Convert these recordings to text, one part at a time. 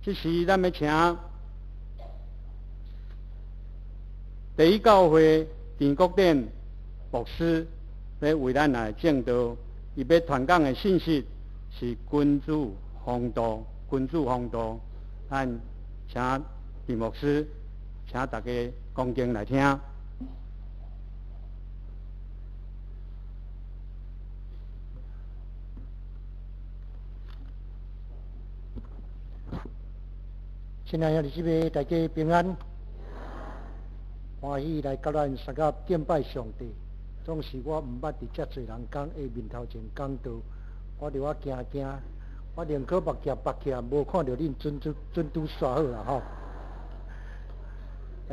这时咱要请第一教会田国典牧师来为咱来证道，伊要传讲的信息是君主风度，君主风度。咱请田牧师，请大家恭敬来听。亲爱的弟兄们，大家平安，欢喜来甲咱三甲敬拜上帝。总是我毋捌伫遮侪人讲下面头前讲道，我着我惊惊，我宁可目镜拔起来，无看到恁准拄煞好啦吼。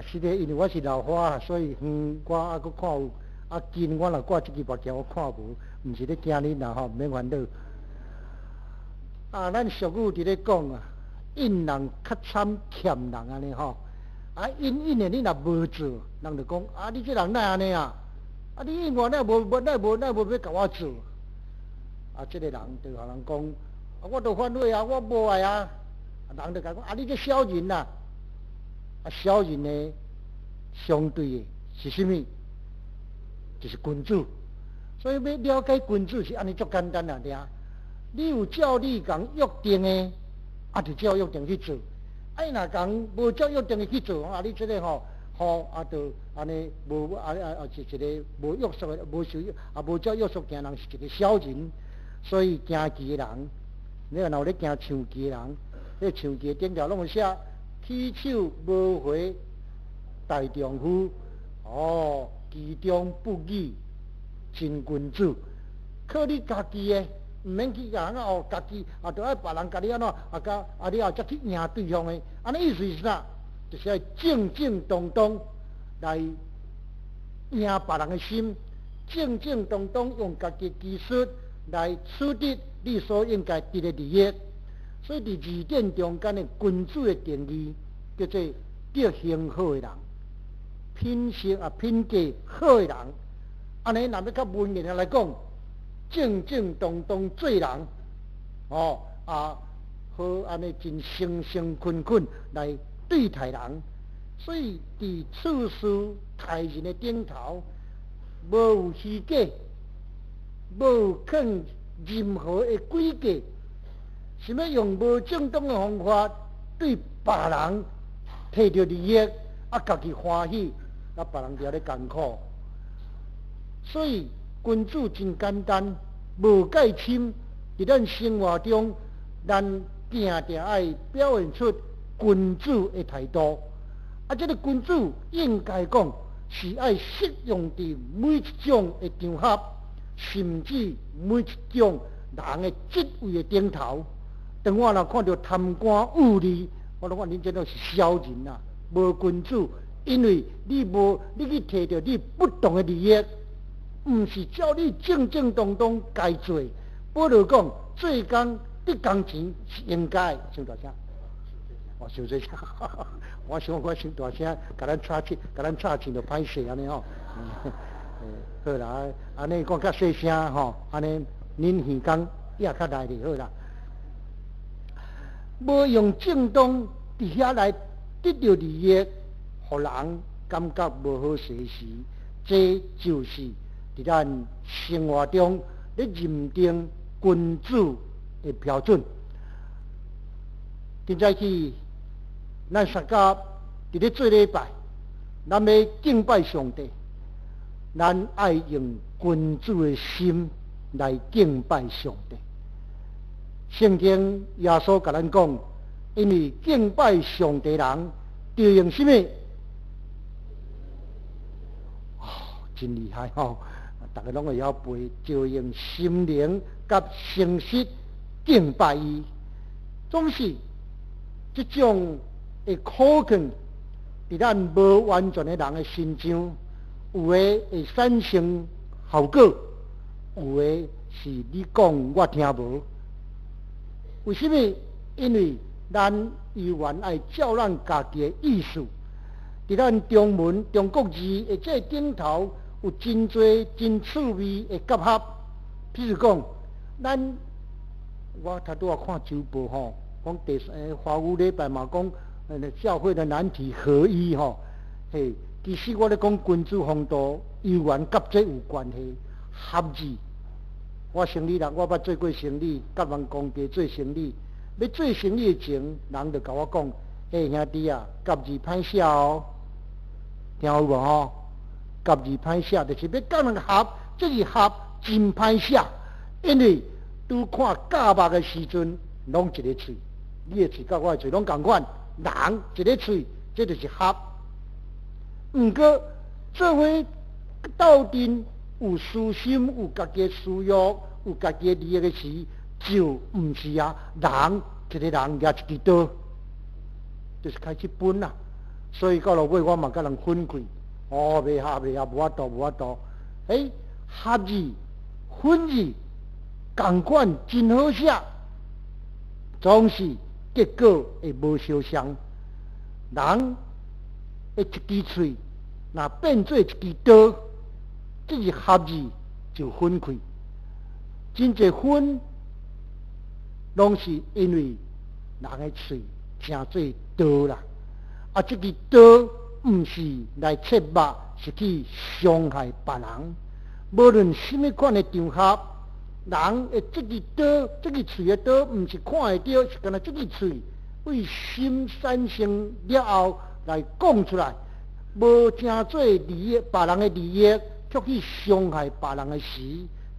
实际因为我是老花，所以我还佫看有近我若挂即支目镜我看无，毋是咧惊恁啦吼，毋免烦恼。咱俗语伫咧讲啊。因人较惨欠人安尼吼，因的你若无做，人就讲你这人哪安尼啊？你因我哪无要甲我做？这个人就互人讲，我都反悔啊，我无爱啊。人就甲讲你这小人呐，小人呢相对的是什么？就是君主。所以要了解君主是安尼足简单啊，你有照你讲约定的。就照约定去做，若讲无照约定去做，你这个吼，就安尼无是一个无约束的，无照约束行人是一个小人，所以行棋的人，你若有咧行象棋的人，迄象棋顶条拢有写起手无回大丈夫，其中不义真君主，靠你家己的。毋免去甲人家己着爱别人甲你安怎你后才去赢对方的，安尼意思是啥？就是要正正当当来赢别人的心，正正当当用家己的技术来取得你所应该得的利益。所以伫字典中间的君主的定义叫做德行好的人，品格好的人。安尼若要较文言来讲。正正当当做人，好安尼真诚诚恳恳来对待人，所以伫处事待人的顶头，无有虚假，无肯任何的规矩，想要用无正当的方法对别人摕到利益，家己欢喜，别人就咧艰苦，所以。君主真简单，无介深。伫咱生活中，咱定定爱表现出君主的态度。这个君主应该讲是爱适用伫每一种的场合，甚至每一种人的职位的顶头。当我若看到贪官污吏，我讲恁这都是小人啊，无君主，因为你去摕到你不同的利益。毋是照你正正当当该做，保罗讲做工得工钱是应该，伤大声，伤大声，我想我伤大声，甲咱吵钱就歹势安尼吼。好啦，安尼讲较细声吼，安尼恁耳讲也较来就好啦。无用正当伫遐来得到利益，互人感觉无好势时，这就是。伫咱生活中，咧认定君主的标准。现在去，咱三甲伫咧做礼拜，咱要敬拜上帝，咱爱用君主的心来敬拜上帝。圣经耶稣甲咱讲，因为敬拜上帝人，就用什么？真厉害吼！大家拢会晓背，就用心灵甲诚实敬拜伊。总是这种会可见伫咱无完全的人的身上，有的会产生效果，有的是你讲我听无。为什么？因为咱依然爱照咱家己的意思，伫咱中文、中国字的这顶头。有真多真趣味的结合，譬如讲，我头拄看周报吼，讲华语礼拜嘛，讲教会的难题合一吼，嘿，其实我咧讲君主风度，有缘甲这有关系，合字。我生理人，我捌做过生理，甲人公家做生理。要做生理的前，人就甲我讲：，兄弟啊，甲字歹写哦，听有无吼？甲字歹写，就是要甲人合，这是合真歹写，因为拄看教目的时阵，拢一个喙，你的喙甲我的喙拢同款，人一个喙，这就是合。毋过做伙斗阵有私心，有家己的私欲，有家己的利益的时，就毋是啊。人一个人举一支刀，就是开始分啦。所以到落尾我嘛甲人分开，袂合，无法度。合字分字同款真好写，总是结果会无相像。人的一支喙，若变做一支刀，这是合字就分开。真侪分，拢是因为人的喙成做刀啦。啊，这支刀毋是来切肉，是去伤害别人。无论什么款的场合，人的这支刀，这支喙的刀，毋是看会到，是干那这支喙为心产生了后来讲出来，无正做利益别人的利益，却去伤害别人的时，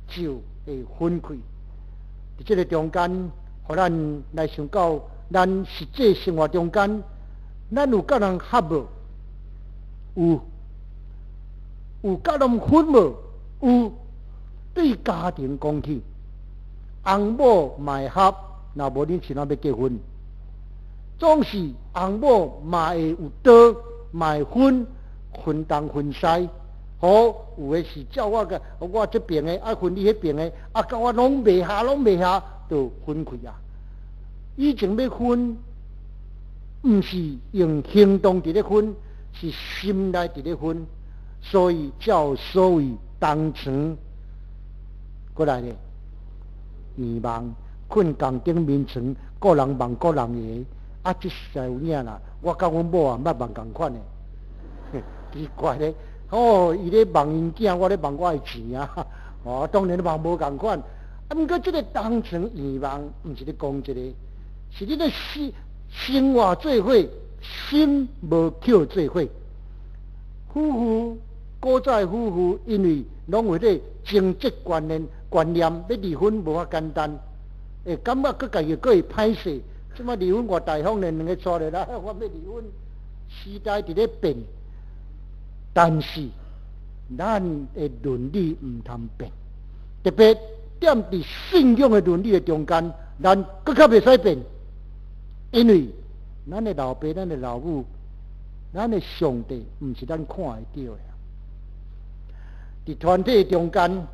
就会分开。伫这个中间，互咱来想到咱实际生活中间，咱有甲人合无？有甲人分无？有。对家庭讲起，翁某嘛会合，若无你是哪要结婚？总是翁某嘛会有刀，嘛会分东分西。好，有的是照我个，我这边的啊分你迄边的，啊甲我拢袂下，就分开啊。以前要分，毋是用行动伫咧分，是心内伫咧分，所以叫所谓同床。过来咧，眠梦困共顶眠床，个人梦个人的，啊，这实在有影啦。我甲阮某啊，捌梦共款的，奇怪咧。伊咧梦因囝，我咧梦我的钱啊。当然梦无共款。啊，毋过这个同床眠梦，毋是咧讲这个，是你咧生活做伙，心无扣做伙。夫妇古早夫妇，因为拢有咧经济观念，要离婚无遐简单，感觉佮家己会歹势。即摆离婚偌大方，两个娶来啦，我要离婚。时代伫咧变，但是咱的伦理毋通变，特别踮伫信仰的伦理的中间，咱更较袂使变，因为咱的老爸、咱的老母、咱的上帝，毋是咱看会到的。伫团体中间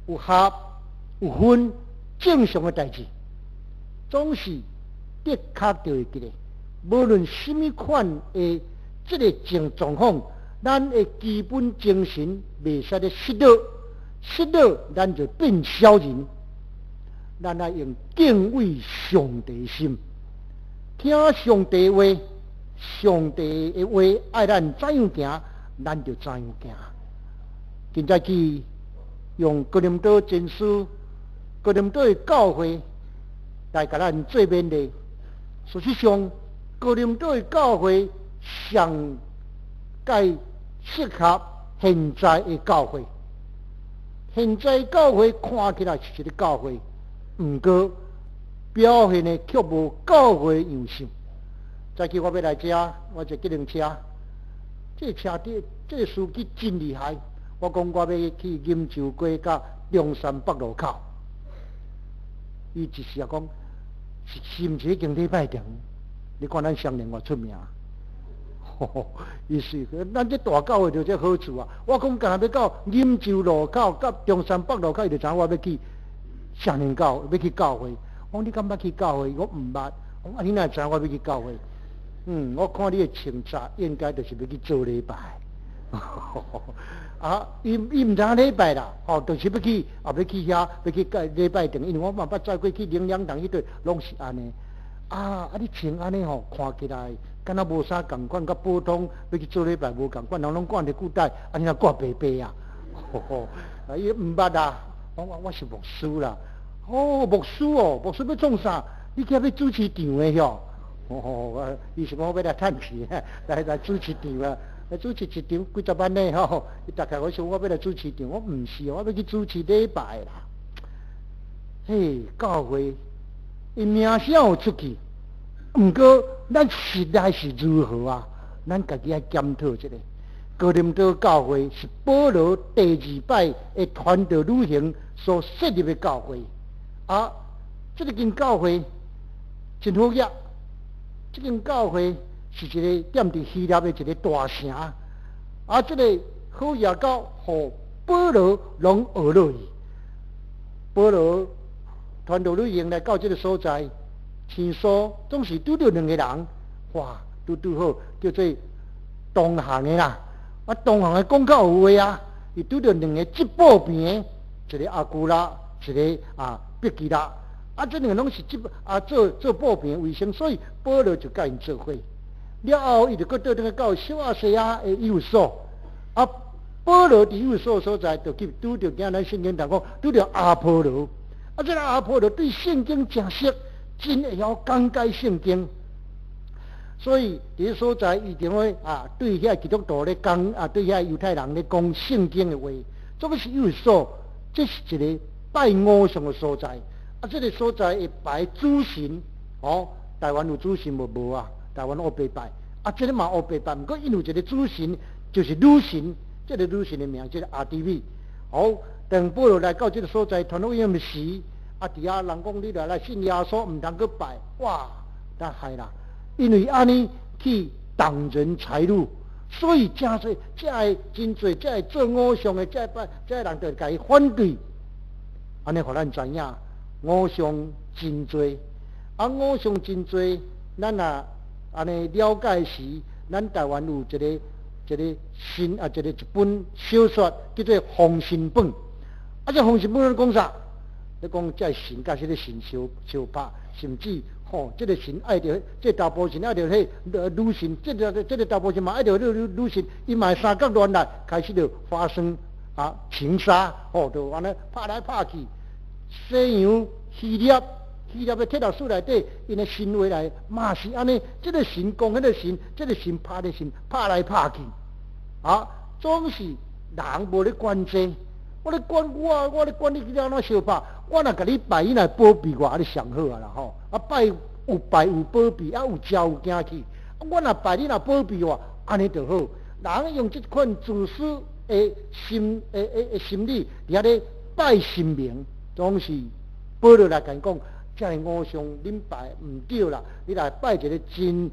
有合有分，正常的代志，总是的确就会记得。无论什么款的这个状况，咱的基本精神袂使咧失落，咱就变小人。咱要用敬畏上帝心，听上帝话，上帝的话爱咱怎样行，咱就怎样行。现在去用哥林多前书、哥林多的教会来甲咱做勉励。事实上，哥林多的教会上该适合现在的教会。现在教会看起来是一个教会，毋过表现的却无教会样式。再去我要来遮，我坐机动车，这车底这个司机真厉害。我讲我要去饮酒街甲中山北路口，伊一时啊讲是毋是迄间礼拜堂？你看咱商人偌出名，意思咱这大教会就这好处啊！我讲干那要到饮酒路口甲中山北路口，伊就知我要去商人教，要去教会。我讲你敢捌去教会？我毋捌。我讲你哪知我要去教会？我看你的穿插应该就是要去做礼拜。啊，伊毋知礼拜啦，就是要去遐，要去礼拜堂，因为我嘛捌载过去灵粮堂迄对，拢是安尼。你穿安尼吼，看起来敢若无啥共款，甲普通要去做礼拜无共款，人拢挂着裤带，安尼若挂白白啊，伊毋捌啊，我是牧师啦，牧师要创啥？你今要主持场的哟，伊是讲要来趁钱，来主持场啊，来主持一场几十万呢吼，伊大概我想我要来主持场，我毋是，我要去主持礼拜啦。嘿，教会，伊名声有出去，毋过咱实在是如何啊？咱家己要检讨一下。哥林多教会是保罗第2摆的传道旅行所设立的教会，这间教会真好业，这间教会是一个踮伫希腊的一个大城，这个好业到互保罗拢学落去。保罗传道旅行来到这个所在，听说总是拄到2个人，哇，拄好叫做同行的啦。同行的讲较有话啊，伊拄到2个吉宝病，一个阿古拉，一个毕基拉，这2个拢是做宝病卫生，所以保罗就甲因做伙。了后，伊就搁倒到小亚细亚的幼所，保罗伫幼所所在，就去拄到今咱圣经上讲，拄到阿波罗。这个阿波罗对圣经真熟，真会晓讲解圣经，所以伫所在伊定会对遐基督徒咧讲对遐犹太人咧讲圣经的话，这个是有所，这是一个拜偶像的所在。这个所在会拜主神，台湾有主神无啊？台湾黑白拜，这个嘛黑白拜，不过因有一个主神就是女神，这个女神的名就是阿底米。等保罗来到这个所在传福音的时，底下人讲你来信耶稣，唔通去拜，哇，那害啦！因为安尼去挡人财路，所以真侪，这会真侪，这会做偶像的，这人就甲伊反对。安尼互咱知影，偶像真侪，偶像真侪，咱安尼了解时，咱台湾有一个新一本小说叫做《封神榜》。这封神榜讲啥？你讲这神甲这个神相拍，甚至这个神爱着，这大部神爱着迄女神，这个大部神嘛爱着女神，伊嘛三角恋来，开始就发生情杀，就安尼拍来拍去。西洋希腊的铁道史内底，因的神话来嘛是安尼，这个神讲迄个神，这个神拍的神拍来拍去，总是人无咧管这。我咧管我咧管你去安怎相拍，我若甲你拜，你来保庇我，你上好啊啦拜有拜有保庇，有招有惊去。我若拜你若保庇我，安尼就好。人用这款自私的心理，伫遐咧拜神明，总是保罗来讲，这个偶像恁拜唔对啦，你来拜一个真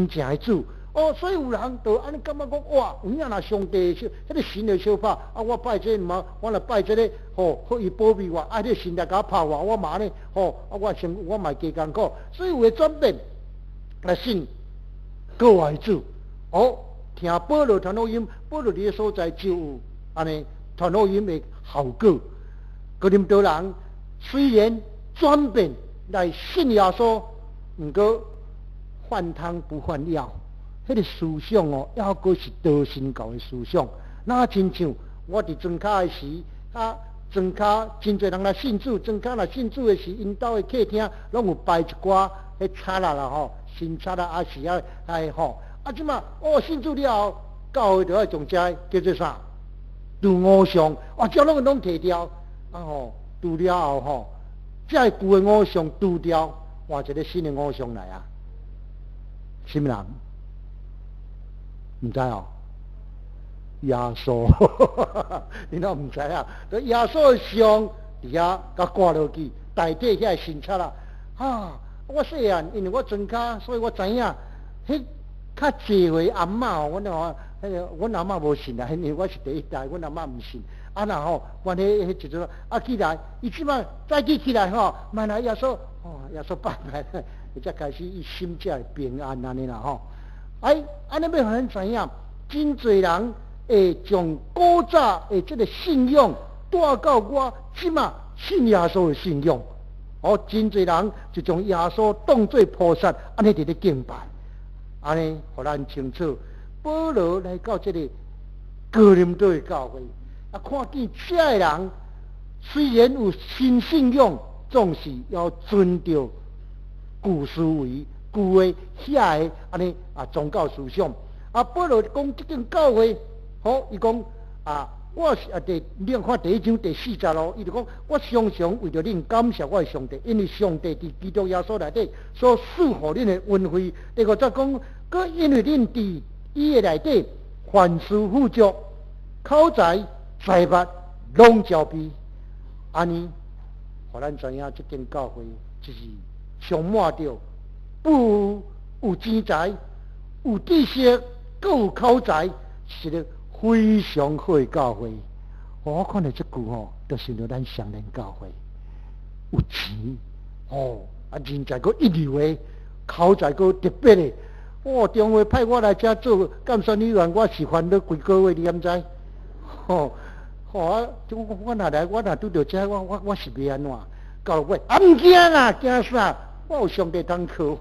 正的主。所以有人就安尼感觉讲，哇，有影若上帝迄个神的相拍，我拜这嘛，我若拜这个，可以保庇我，这个神来甲我拍我嘛呢，我嘛加艰苦，所以有个转变来信各为主。听保罗传福音，保罗伫个所在就有安尼传福音的效果。哥林多人虽然转变来信耶稣，不过换汤不换药。迄个思想还阁是道神教的思想。那亲像我伫庄卡的时，庄卡真侪人来信主，庄卡来信主的时，因兜的客厅拢有摆一寡迄叉啦新叉啦，是即嘛信主了后，教会就要从这叫做啥？除偶像，这拢摕掉，除了后这旧的偶像除掉，换一个新的偶像来啊！什么人？唔知耶稣，你都唔知啊？耶稣的像伫遐甲挂落去，代替遐神叉啦。我细汉，因为我庄卡，所以我知影，迄较济岁阿嬷，阮阿嬷无信啦，因为我是第一代，阮阿嬷唔信。阮迄一阵起来，伊即摆再起来慢来耶稣，耶稣拜拜，才开始伊心才会平安安尼啦安尼要互咱知影，真侪人会将古早的这个信仰带到我即嘛信耶稣的信仰。真侪人就将耶稣当作菩萨，安尼伫咧敬拜，安尼互咱清楚。保罗来到这个哥林多的教会，看见这个人虽然有新信仰，总是要遵照旧思维、旧的遐个安尼宗教思想。保罗讲这间教会，伊讲我是恁看第1章第40咯，伊就讲我常常为着恁感谢我的上帝，因为上帝伫基督耶稣内底所赐予恁的恩惠。第5节讲，搁因为恁伫伊的内底凡事富足，口才财物拢交备，安尼，互咱知影这间教会就是充满着不有钱财、有知识、搁有口才，是个非常好的教会。我看到这句就想到咱上人教会有钱人才搁一流的，口才搁特别的。中华派我来这做监选议员，我是烦恼几个月，你敢知？我若来，我若拄到这，我是要安怎？到尾唔惊啦，惊啥？我有上帝通靠，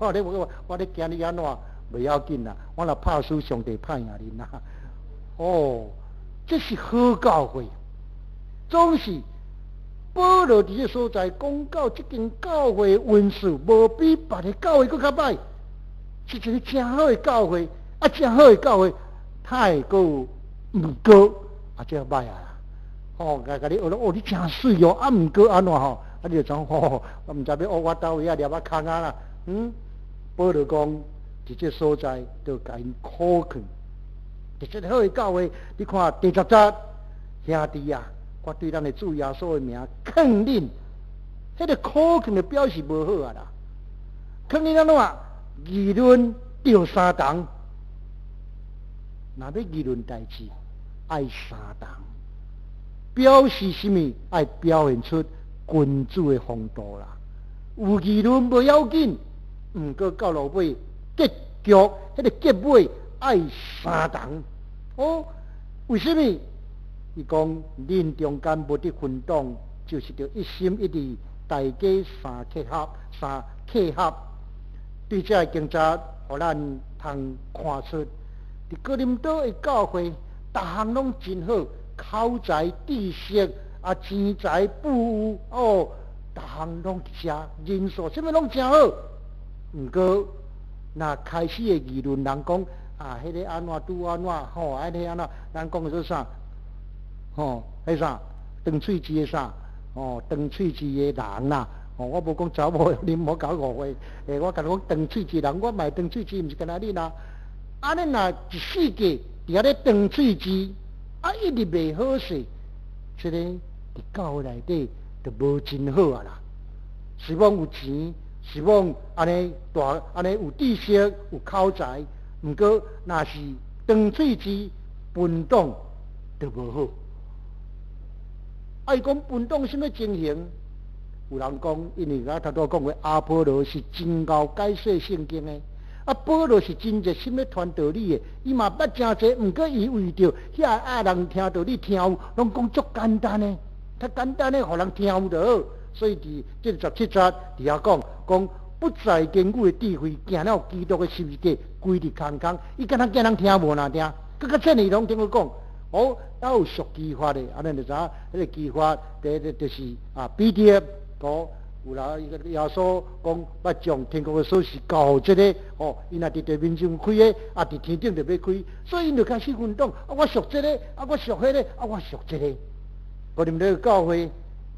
我咧惊你安怎？袂要紧啦，我若拍输，上帝拍赢你啦。这是好教会，总是保罗伫这所在讲到这间教会运势无比别的教会搁较歹，是一个真好的教会，真好的教会，太过毋过这歹啦。甲你学了，你真水哦，毋过安怎你就讲我毋知要学我倒位掠空啦。保罗讲伫这所在就甲因苦劝。伫这个好的教会，你看第10节，兄弟我对咱的主耶稣的名劝恁，迄个苦劝的表示无好啦。劝恁安怎？议论着三重，若要议论代志，爱三重，表示什么？爱表现出君主的风度啦。有议论无要紧，毋过到落尾结局，迄个结尾。爱三重为什么？伊讲恁中间无得分党，就是着一心一意，大家三契合。对这个经节，互咱通看出，伫哥林多的教会，逐项拢真好，口才、知识钱财、富有逐项拢人数，什么拢真好。毋过，若开始的议论，人讲。迄个安怎拄安怎安尼安怎？咱讲的说啥？迄啥？长喙齿的啥？长喙齿的人啦。我无讲查某，恁莫搞误会。我甲你讲长喙齿人，我卖长喙齿，毋是干那你啦。安尼若一世纪伫遐咧长喙齿，一直袂好势，这个伫教会内底就无真好啦。是望有钱，是望安尼大安尼有知识、有口才。毋过，若是长喙齿分党就无好。伊讲分党什么情形？有人讲，因为我头拄讲过，阿波罗是真敖解说圣经的，保罗是真热心咧传道理的。伊嘛捌真济，毋过伊为着遐人听道理听有，拢讲足简单的，较简单的，互人听有就好。所以伫这17节伫遐讲。不在言语的智慧，行了基督的十字架，规日空空，伊敢若惊人听无哪听？佮这内容听我讲，还有属机法的，安尼就知影，迄个机法，就是PDF，有啦，伊个耶稣讲，捌将天国的锁匙交这个，伊若伫地面上开的，伫天顶就要开，所以因就开始分党，我属这个，我属迄个，我属这个。我哋这个教会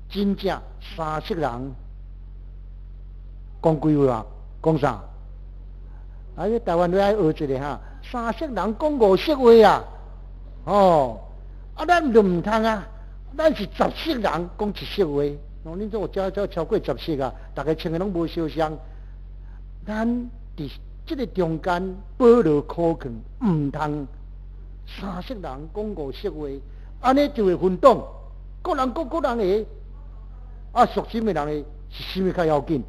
真正30人。讲几话讲啥？台湾都爱学一个30人讲50话咱就唔通咱是10人讲1话。恁这有超过10啊，大家穿的拢无相像。咱伫这个中间保罗苦劝，唔通30人讲50话，安尼就会分党，个人各人会属什么人会是什么较要紧。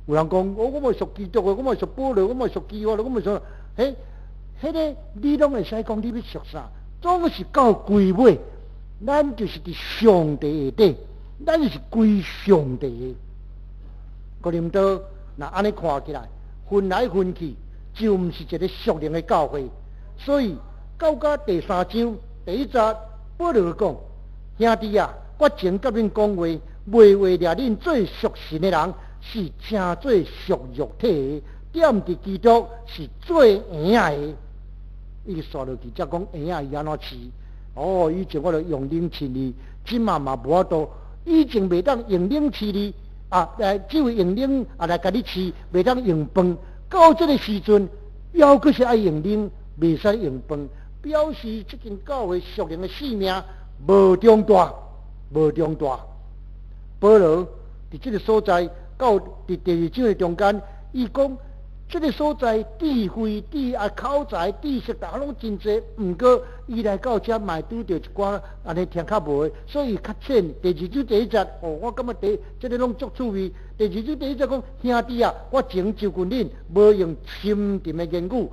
有人讲，我咪属基督的，我咪属保罗，我咪属基督的，我咪属迄个你拢会使讲你要属啥？总是到归尾，咱就是伫上帝下底，咱就是归上帝的。哥林多那安尼看起来，分来分去就毋是一个属灵的教会。所以到第3章第1节，保罗讲：兄弟啊，我前甲恁讲话，袂为了恁做属神的人，是正做属肉体的；点伫基督是做婴仔的。伊刷落去，才讲婴仔伊安怎饲？哦，以前我就用冷饲哩，即嘛无法度。以前袂当用冷饲哩，只有用冷来甲你饲，袂当用饭。到这个时阵，又阁是爱用冷，袂使用饭，表示这间教会属灵的性命无重大，无重大。保罗伫这个所在，到第2章的中间，伊讲这个所在智慧、口才、知识，大家拢真济。毋过伊来到这，嘛拄着一寡安尼听较无的，所以较浅。第2章第1节，我感觉这个拢足趣味。第2章第1节讲：兄弟啊，我前就训恁，无用深沉的言语，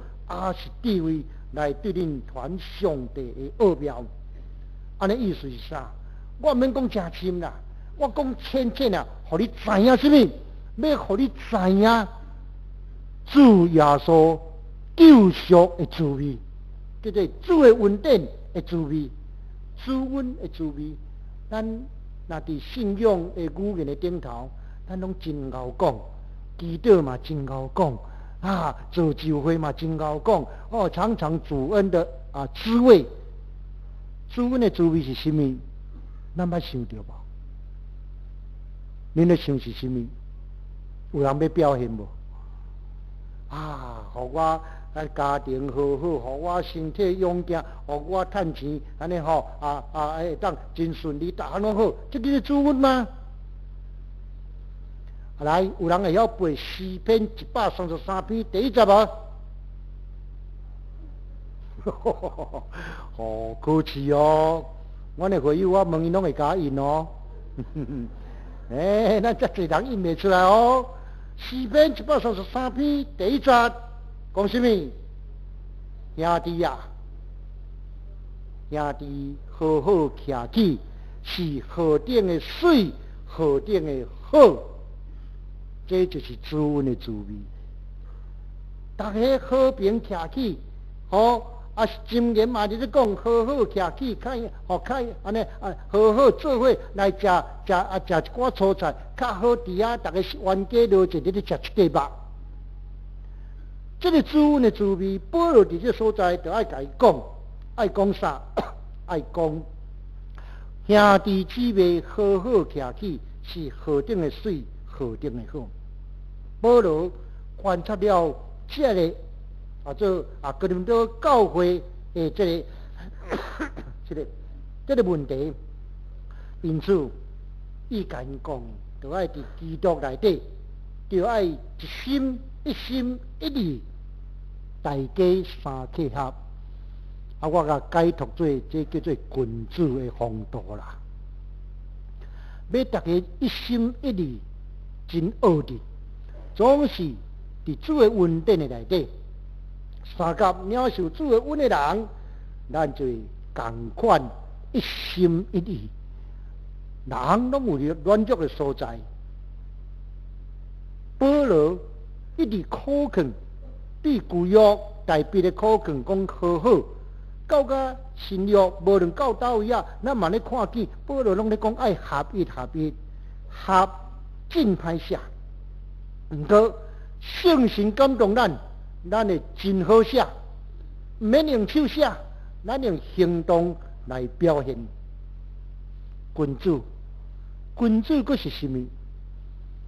是智慧来对恁传上帝的奥妙。安尼意思是啥？我免讲真深啦，我讲浅浅啊，互你知影什么？要互你知影主耶稣救赎的滋味，叫做主的恩典的滋味，主恩的滋味。咱若伫信仰的语言的顶头，咱拢真敖讲，祈祷嘛真敖讲，做聚会嘛真敖讲，常常主恩的滋味。主恩的滋味是什么？咱捌想到无？恁咧想是什么？有人要表现无？互我家庭好好，互我身体勇健，互我趁钱，安尼会当真顺利，大家拢好，这就是主恩吗？来，有人会晓背诗篇133篇第1节无？可惜哦，阮的会友我问伊拢会甲印哦。咱遮侪人印袂出来哦。诗篇133篇第1节讲什么？兄弟啊，兄弟好好徛起，是河顶的水，河顶的好，这就是主恩的滋味。大家和平徛起，箴言嘛，就是讲好好徛起，安尼好好做伙来食一寡蔬菜，较好伫遐大家冤家落一日咧食一块肉。这个主恩的滋味，保罗伫这所在就爱甲伊讲，爱讲啥？爱讲兄弟姊妹好好徛起，是河顶的水，河顶的好。保罗观察了这个哥林多教会的这个问题，因此伊甲因讲，就爱伫基督内底，就爱一心一意，大家三契合。我甲解读做这叫做君主的风度啦。要大家一心一意，真恶的，总是伫主的恩典的内底。三甲领受主的恩的人，咱就共款一心一意，人拢有软弱的所在。保罗一直苦劝，对旧约代笔的苦劝讲好好，到甲新约无论到倒位啊，咱嘛咧看见保罗拢咧讲爱合一，真歹写。毋过圣神感动咱会真好写，毋免用手写，咱用行动来表现。君主佫是什么？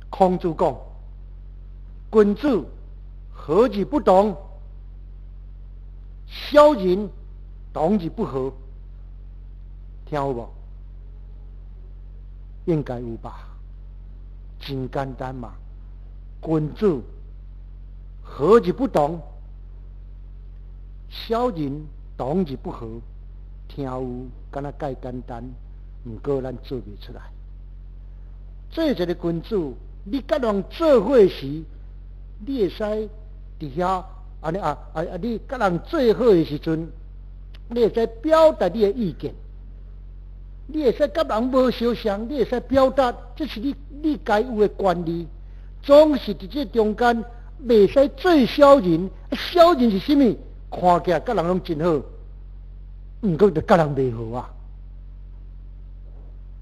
孔子讲，君主和而不同，小人同而不和。听有无？应该有吧？真简单嘛。君主和而不同，小人同而不和。听有敢若介简单，毋过咱做袂出来。做一个君主，你甲人做伙时，你会使伫遐安尼你甲人做伙的时阵，你会使表达你的意见，你会使甲人无相像，你会使表达，这是你该有的权利。总是伫这中间袂使做小人。小人是甚物？看起来甲人拢真好，毋过就甲人袂好啊。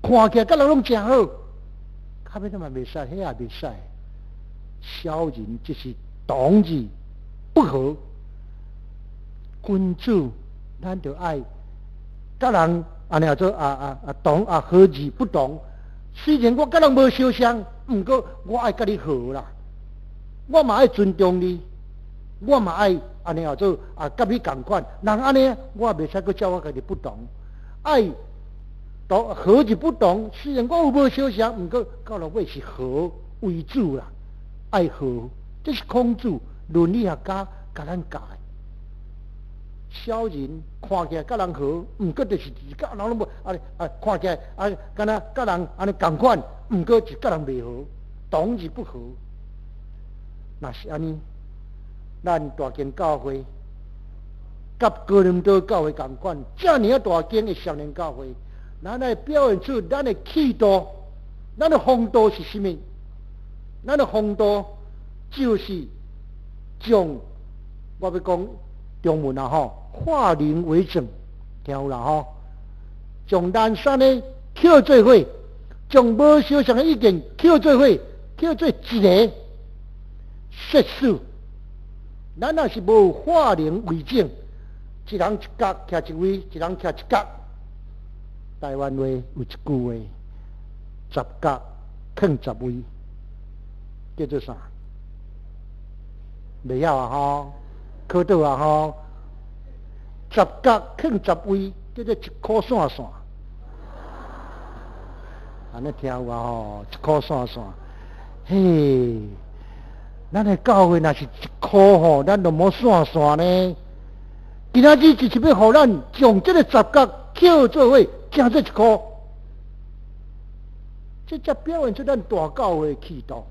看起来甲人拢真好，较尾都嘛袂使，迄也袂使。小人就是同志不和，君主咱就爱甲人安尼做同和而不同。虽然我甲人无相像，毋过我爱甲你和啦，我嘛爱尊重你，我嘛爱安尼做甲你共款。人安尼，我也袂使去叫我家己不同，爱同和而不同。虽然我有无相像，毋过到落尾是和为主啦，爱和。这是孔子伦理学家甲咱教的。小人看起来甲人和，毋过就是甲人拢无看起来敢若甲人安尼共款，毋过是甲人袂和，同而不和。若是安尼，咱大经教会甲哥林多教会共款，遮尔啊大间的少年教会，咱来表现出咱的气度，咱的风度是甚物？咱的风度就是将我要讲中文啊吼，化零为整，听有啦吼？将难产的捡做伙，将无相像的意见捡做伙，捡做一个设施。咱若是无化零为整，一人一角徛一位，一人徛一角。台湾话有一句话：10角囥10位，叫做啥？袂晓啊吼，考倒啊吼，10角囥10位，叫做1箍线线。安尼听有啊吼，1箍线线，嘿。咱的教会若是1箍吼，咱就无线线呢。今仔日就是要互咱将这个10角捡做伙，争这1箍，这才表现出咱大教会的气度。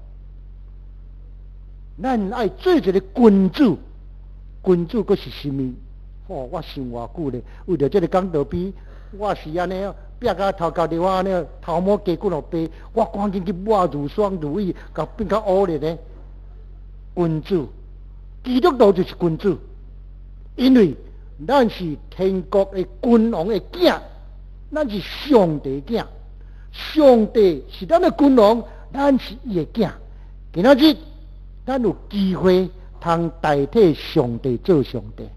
咱爱做一个君主，君主佫是甚物？哦，我想偌久咧，为着这个讲道边，我是安尼壁甲头壳伫我安尼头毛加骨落白，我赶紧去抹如霜如意，甲变甲乌咧呢。君主，基督徒就是君主，因为咱是天国的君王的囝，咱是上帝囝，上帝是咱的君王，咱是伊的囝。今仔日咱有机会通代替上帝做上帝，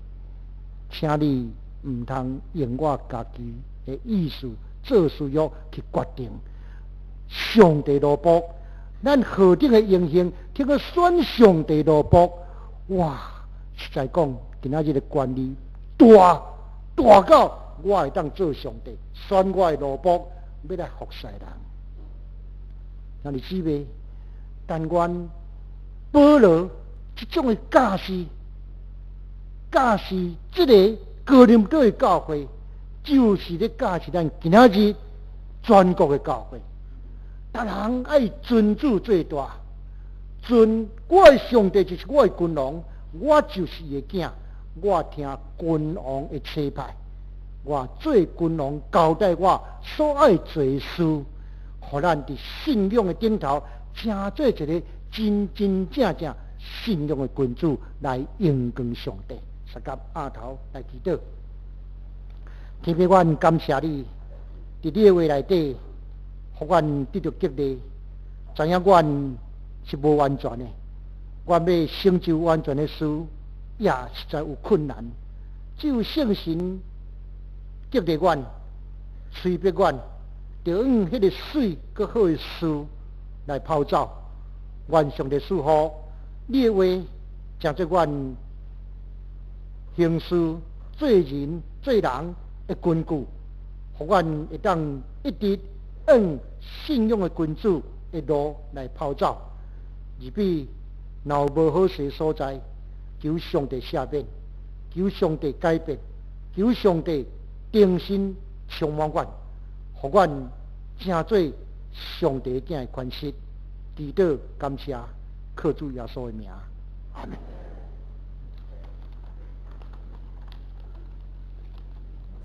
请你唔通用我家己的意思做事要去决定上帝罗卜。咱何等的荣幸，听个选上帝罗卜，哇！实在讲，今仔日的权力大到我会当做上帝，选我的罗卜要来服侍人。那你知未？但愿保罗这种的架势这个哥林多的教会，就是咧架势咱今仔日全国的教会。大人爱尊主最大，尊我的上帝就是我的君王，我就是伊的囝，我听君王的差派，我做君王交代我所爱做的事，互咱伫信仰的顶头，成做一个真正信仰的君主来荣光上帝。三甲额头来祈祷，天父，阮感谢你，伫你的话内底。互阮得到激励，知影阮是无完全的，阮要成就完全的事，也实在有困难。只有圣神激励阮，催逼阮，就用迄个水搁好的事来泡澡，完成的事后，你的话将做阮行事做人做人的根据，互阮会当一直按信用的君主的路来跑走，而比若有无好势所在，求上帝赦免，求上帝改变，求上帝重新充满阮，互阮成做上帝囝的款式。祈祷感谢，靠主耶稣的名，阿门。